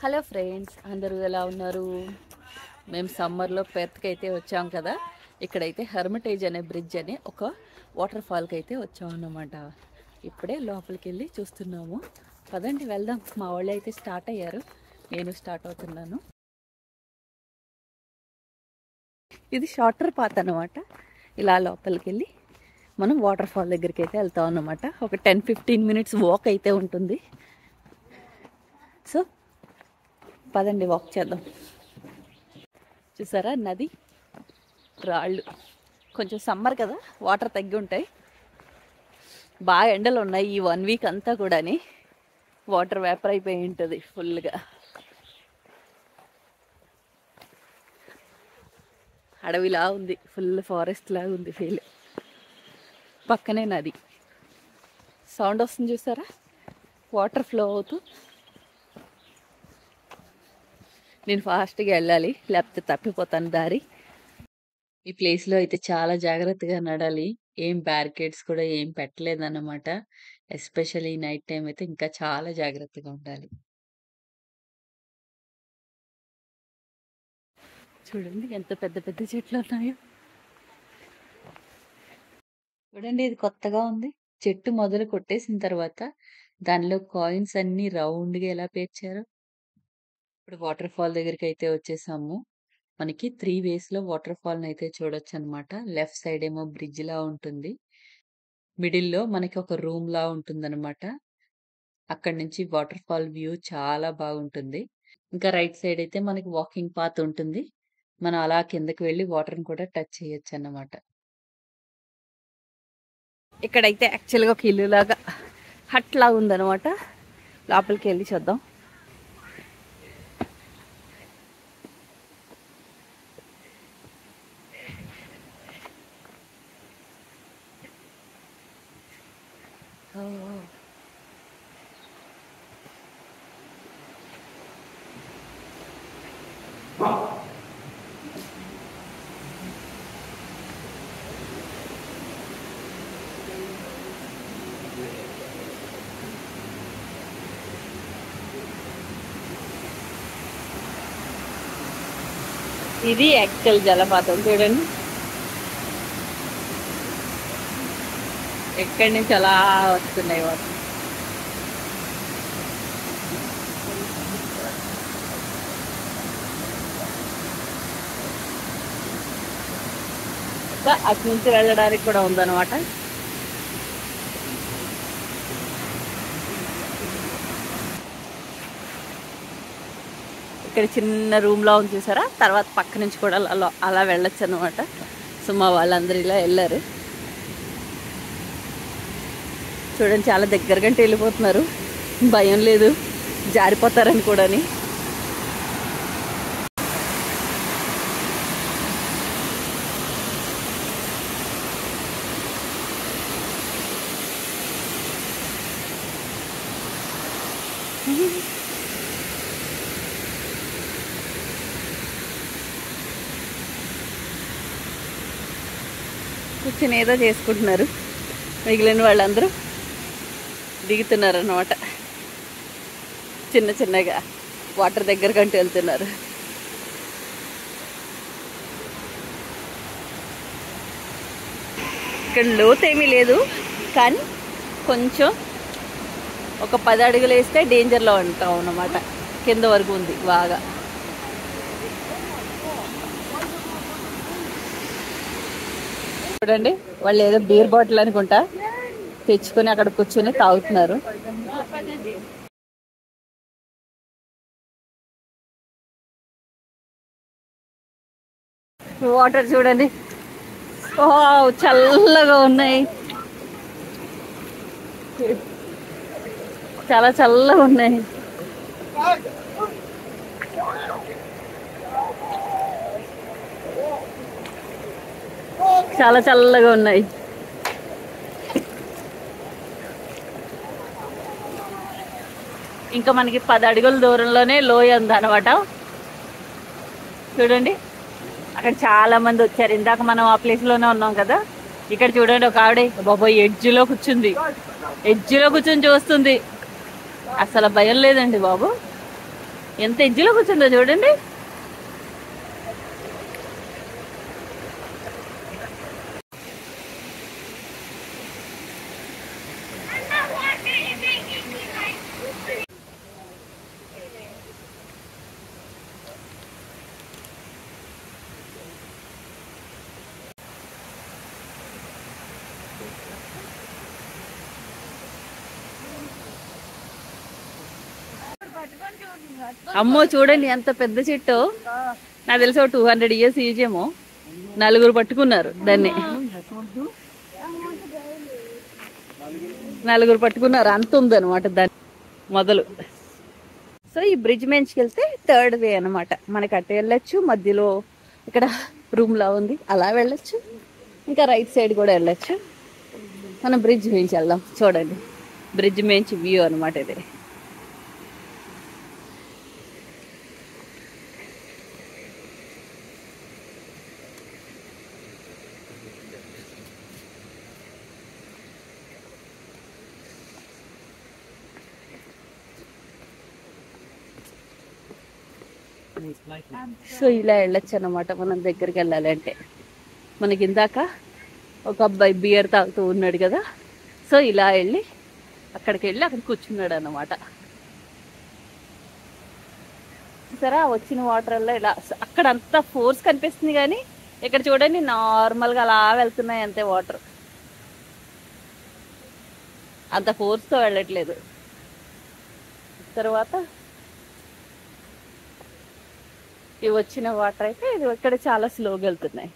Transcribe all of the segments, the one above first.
Hello friends, అందరూ ఎలా ఉన్నారు? మేము సమ్మర్లో పెర్త్కి అయితే వచ్చాం కదా. ఇక్కడైతే హెర్మిటేజ్ అనే బ్రిడ్జ్ అని ఒక వాటర్ ఫాల్కి అయితే వచ్చాం అన్నమాట. ఇప్పుడే లోపలికి వెళ్ళి చూస్తున్నాము. పదండి వెళ్దాం. మా వాళ్ళు అయితే స్టార్ట్ అయ్యారు, నేను స్టార్ట్ అవుతున్నాను. ఇది షార్టర్ పాత్ అన్నమాట. ఇలా లోపలికి వెళ్ళి మనం వాటర్ ఫాల్ దగ్గరికి అయితే వెళ్తాం అన్నమాట. ఒక 10-15 మినిట్స్ వాక్ అయితే ఉంటుంది. సో పదండి వాక్ చేద్దాం. చూసారా నది, రాళ్ళు. కొంచెం సమ్మర్ కదా, వాటర్ తగ్గి ఉంటాయి. బాగా ఎండలు ఉన్నాయి ఈ 1 వీక్ అంతా కూడాని. వాటర్ వేపర్ అయిపోయి ఉంటుంది ఫుల్గా. అడవిలా ఉంది, ఫుల్ ఫారెస్ట్ లాగా ఉంది ఫీల్. పక్కనే నది, సౌండ్ వస్తుంది చూసారా, వాటర్ ఫ్లో అవుతూ. నేను ఫాస్ట్గా వెళ్ళాలి, లేకపోతే తప్పిపోతాను దారి. ఈ ప్లేస్లో అయితే చాలా జాగ్రత్తగా నడాలి. ఏం బ్యారికేడ్స్ కూడా ఏం పెట్టలేదన్నమాట. ఎస్పెషల్లీ నైట్ టైం అయితే ఇంకా చాలా జాగ్రత్తగా ఉండాలి. చూడండి ఎంత పెద్ద పెద్ద చెట్లు ఉన్నాయో. చూడండి, ఇది కొత్తగా ఉంది. చెట్టు మొదలు కొట్టేసిన తర్వాత దానిలో కాయిన్స్ అన్ని రౌండ్గా ఎలా పేర్చారు. ఇప్పుడు వాటర్ ఫాల్ దగ్గరికి అయితే వచ్చేసాము. మనకి 3 వేస్లో వాటర్ ఫాల్ని అయితే చూడొచ్చు అనమాట. లెఫ్ట్ సైడ్ ఏమో బ్రిడ్జ్ లా ఉంటుంది, మిడిల్లో మనకి ఒక రూమ్ లా ఉంటుందన్నమాట. అక్కడ నుంచి వాటర్ ఫాల్ వ్యూ చాలా బాగుంటుంది. ఇంకా రైట్ సైడ్ అయితే మనకి వాకింగ్ పాత్ ఉంటుంది. మనం అలా కిందకి వెళ్ళి వాటర్ని కూడా టచ్ చేయొచ్చు అన్నమాట. ఇక్కడైతే యాక్చువల్గా ఒక ఇల్లు లాగా, హట్ లాగా ఉందన్నమాట. లోపలికి వెళ్ళి చూద్దాం. ఇది యాక్చువల్ జలపాతం. చూడండి ఎక్కడి నుంచి అలా వస్తున్నాయి వాటర్. అటు నుంచి వెళ్ళడానికి కూడా ఉందన్నమాట. ఇక్కడ చిన్న రూమ్లో ఉంది చూసారా. తర్వాత పక్క నుంచి కూడా అలా వెళ్ళొచ్చు అనమాట. సో మా వాళ్ళందరూ ఇలా వెళ్ళారు. చూడండి చాలా దగ్గరగా వెళ్ళిపోతున్నారు, భయం లేదు జారిపోతారని కూడాని. కూర్చొని ఏదో చేసుకుంటున్నారు. మిగిలిన వాళ్ళందరూ దిగుతున్నారు అన్నమాట. చిన్న చిన్నగా వాటర్ దగ్గర కంటూ వెళ్తున్నారు. ఇక్కడ లోతు ఏమీ లేదు, కానీ కొంచెం ఒక 10 అడుగులు వేస్తే డేంజర్లో ఉంటాం అన్నమాట. కింద వరకు ఉంది బాగా. చూడండి, వాళ్ళు ఏదో బీర్ బాటిల్ అనుకుంటా తెచ్చుకొని అక్కడ కూర్చొని తాగుతున్నారు. వాటర్ చూడండి, ఓ చల్లగా ఉన్నాయి, చాలా చల్లగా ఉన్నాయి. చాలా చల్లగా ఉన్నాయి. ఇంకా మనకి 10 అడుగుల దూరంలోనే లోయ ఉందన్నమాట. చూడండి అక్కడ చాలా మంది వచ్చారు. ఇందాక మనం ఆ ప్లేస్లోనే ఉన్నాం కదా. ఇక్కడ చూడండి ఒక ఆవిడ బాబోయ్ ఎడ్జ్లో కూర్చుంది. ఎడ్జ్లో కూర్చొని చూస్తుంది. అసలు భయం లేదండి బాబు. ఎంత ఎడ్జ్లో కూర్చుందో చూడండి. అమ్మో చూడండి ఎంత పెద్ద చెట్టు. నాకు తెలిసి 200 years ఈజేమో. 4 పట్టుకున్నారు దాన్ని. 4 పట్టుకున్నారు. అంత ఉందన్నమాట దాన్ని మొదలు. సో ఈ బ్రిడ్జ్ మంచికి వెళ్తే 3rd వే అనమాట. మనకి అటు వెళ్ళొచ్చు, మధ్యలో ఇక్కడ రూమ్ లా ఉంది అలా వెళ్ళొచ్చు, ఇంకా రైట్ సైడ్ కూడా వెళ్ళొచ్చు. మనం బ్రిడ్జ్ మించి వెళ్దాం. చూడండి బ్రిడ్జ్ మించి వ్యూ అనమాట ఇది. సో ఇలా వెళ్ళొచ్చు అనమాట మనం దగ్గరికి వెళ్ళాలి అంటే. మనకి ఇందాక ఒక అబ్బాయి బియర్ తాగుతూ ఉన్నాడు కదా, సో ఇలా వెళ్ళి అక్కడికి వెళ్ళి అక్కడ కూర్చున్నాడు అన్నమాట. సరే వచ్చిన వాటర్లో ఇలా అక్కడ అంతా ఫోర్స్ కనిపిస్తుంది, కానీ ఇక్కడ చూడండి నార్మల్గా అలా వెళ్తున్నాయి అంతే. వాటర్ అంత ఫోర్స్తో వెళ్ళట్లేదు. తర్వాత ఇవి వచ్చిన వాటర్ అయితే ఇది ఇక్కడ చాలా స్లోగా వెళ్తున్నాయి.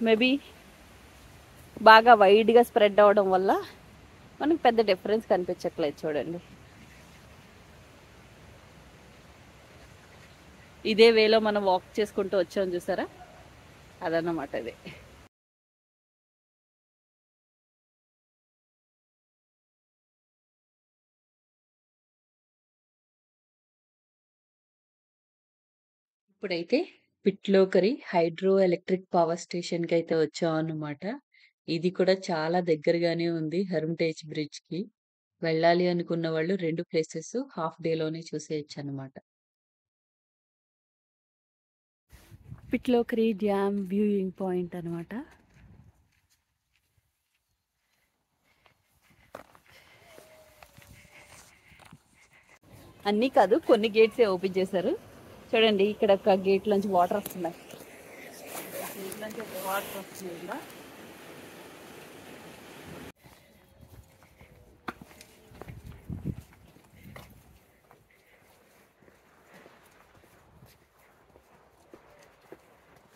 మేబీ బాగా వైడ్గా స్ప్రెడ్ అవ్వడం వల్ల మనకు పెద్ద డిఫరెన్స్ కనిపించట్లేదు. చూడండి ఇదే వేలో మనం వాక్ చేసుకుంటూ వచ్చాం చూసారా, అదన్నమాట ఇది. ఇప్పుడైతే పిట్లోకరి హైడ్రో ఎలక్ట్రిక్ పవర్ స్టేషన్కి అయితే వచ్చాం అన్నమాట. ఇది కూడా చాలా దగ్గరగానే ఉంది హెర్మిటేజ్ బ్రిడ్జ్కి. వెళ్ళాలి అనుకున్న వాళ్ళు 2 ప్లేసెస్ హాఫ్ డేలోనే చూసేయచ్చు అనమాట. పిట్లోకరి డ్యామ్ వ్యూయింగ్ పాయింట్ అనమాట. అన్నీ కాదు, కొన్ని గేట్సే ఓపెన్ చేశారు. చూడండి ఇక్కడ ఒక గేట్ నుంచి వాటర్ వస్తున్నాయి.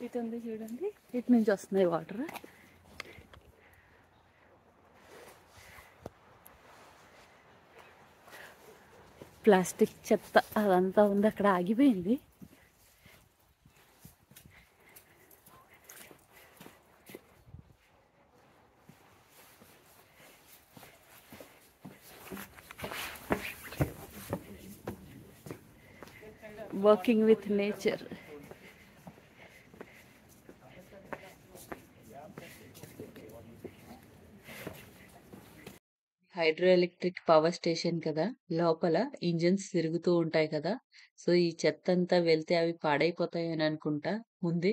ఇటు ఉంది చూడండి, ఇటు నుంచి వస్తున్నాయి వాటర్. ప్లాస్టిక్ చెత్త అదంతా ఉంది అక్కడ ఆగిపోయింది. Working with nature. Hydro electric power station కదా, లోపల ఇంజిన్స్ తిరుగుతూ ఉంటాయి కదా. సో ఈ చెత్త అంతా వెళ్తే అవి పాడైపోతాయి అని అనుకుంటా ముందే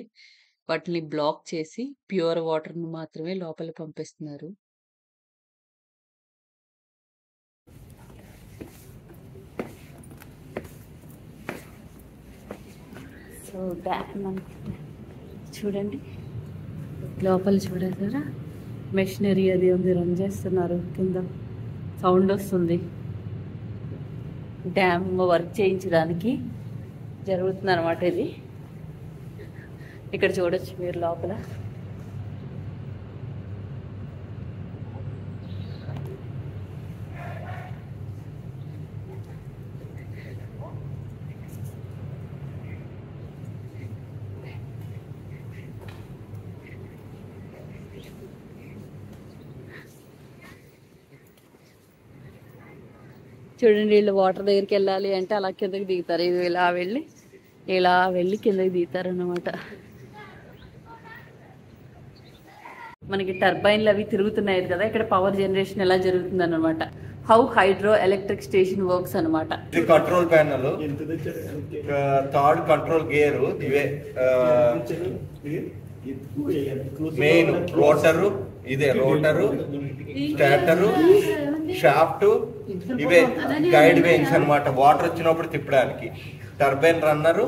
వాటిని బ్లాక్ చేసి ప్యూర్ వాటర్ని మాత్రమే లోపల పంపిస్తున్నారు. సో డ్యామ్ చూడండి, లోపల చూడగలరా మెషినరీ అది ఉంది, రన్ చేస్తున్నారు. కింద సౌండ్ వస్తుంది. డ్యామ్ వర్క్ చేయించడానికి జరుగుతుంది అనమాట ఇది. ఇక్కడ చూడొచ్చు మీరు లోపల. చూడండి వీళ్ళు వాటర్ దగ్గరికి వెళ్ళాలి అంటే అలా కిందకి దిగుతారు. ఇది ఇలా వెళ్ళి కిందకి దిగుతారు అన్నమాట. మనకి టర్బైన్లు అవి తిరుగుతున్నాయి కదా, ఇక్కడ పవర్ జనరేషన్ ఎలా జరుగుతుంది అన్నమాట. How hydro electric station works అనమాట. ఇది control panel, third control gear, ఇవే మెయిన్ రోటరు, ఇదే రోటరు, స్టార్టరు, షాఫ్ట్, ఇవే గైడ్ వెయిన్స్ అనమాట, వాటర్ వచ్చినప్పుడు తిప్పడానికి. టర్బైన్ రన్నరు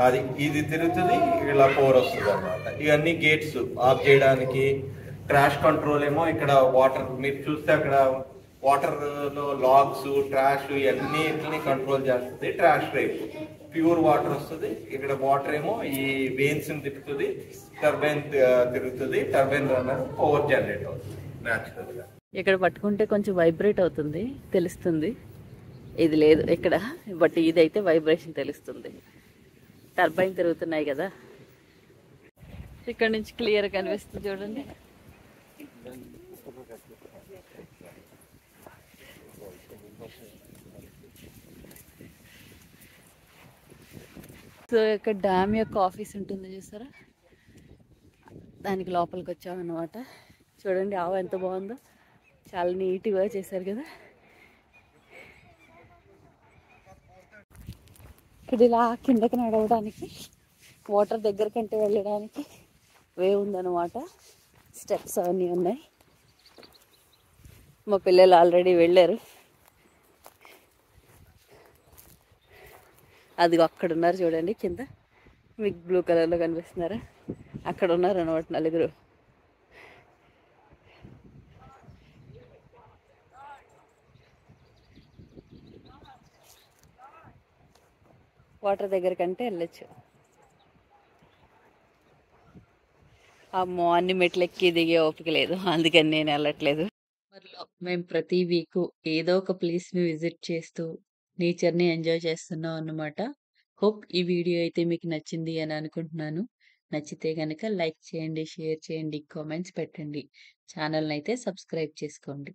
అది, ఇది తిరుగుతుంది, ఇలా పవర్ వస్తుంది అనమాట. ఇవన్నీ గేట్స్ ఆఫ్ చేయడానికి. ట్రాష్ కంట్రోల్ ఏమో ఇక్కడ వాటర్, మీరు చూస్తే అక్కడ వాటర్ లో లాగ్స్, ట్రాష్ ఇవన్నిటిని కంట్రోల్ చేస్తుంది. ట్రాష్ రేపు ప్యూర్ వాటర్ వస్తుంది. ఇక్కడ వాటర్ ఏమో ఈ వెయిన్స్ తిప్పుతుంది, టర్బైన్ తిరుగుతుంది, టర్బైన్ రన్నర్ పవర్ జనరేట్ అవుతుంది న్యాచురల్ గా. ఇక్కడ పట్టుకుంటే కొంచెం వైబ్రేట్ అవుతుంది, తెలుస్తుంది. ఇది లేదు ఇక్కడ, బట్ ఇదైతే వైబ్రేషన్ తెలుస్తుంది. టర్బైన్ తిరుగుతున్నాయి కదా, ఇక్కడ నుంచి క్లియర్ కనిపిస్తుంది చూడండి. సో ఇక్కడ డ్యామ్ యొక్క ఆఫీస్ ఉంటుంది చూసారా, దానికి లోపలికి వచ్చామన్నమాట. చూడండి ఆవు ఎంత బాగుందో, చాలా నీట్గా చేశారు కదా. ఇక్కడ ఇలా కిందకి నడవడానికి, వాటర్ దగ్గర కంటే వెళ్ళడానికి వే ఉందన్నమాట. స్టెప్స్ అవన్నీ ఉన్నాయి. మా పిల్లలు ఆల్రెడీ వెళ్ళారు. అది అక్కడ ఉన్నారు చూడండి కింద, మీకు బ్లూ కలర్లో కనిపిస్తున్నారా, అక్కడ ఉన్నారు అన్నమాట నలుగురు. వాటర్ దగ్గర కంటే వెళ్ళొచ్చు. అమ్మో, అన్ని మెట్లు ఎక్కి దిగే ఓపిక లేదు, అందుకని నేను వెళ్ళట్లేదు. మేము ప్రతి వీక్ ఏదో ఒక ప్లేస్ని విజిట్ చేస్తూ నేచర్ని ఎంజాయ్ చేస్తున్నాం అన్నమాట. హోప్ ఈ వీడియో అయితే మీకు నచ్చింది అని అనుకుంటున్నాను. నచ్చితే కనుక లైక్ చేయండి, షేర్ చేయండి, కామెంట్స్ పెట్టండి. ఛానల్ని అయితే సబ్స్క్రైబ్ చేసుకోండి.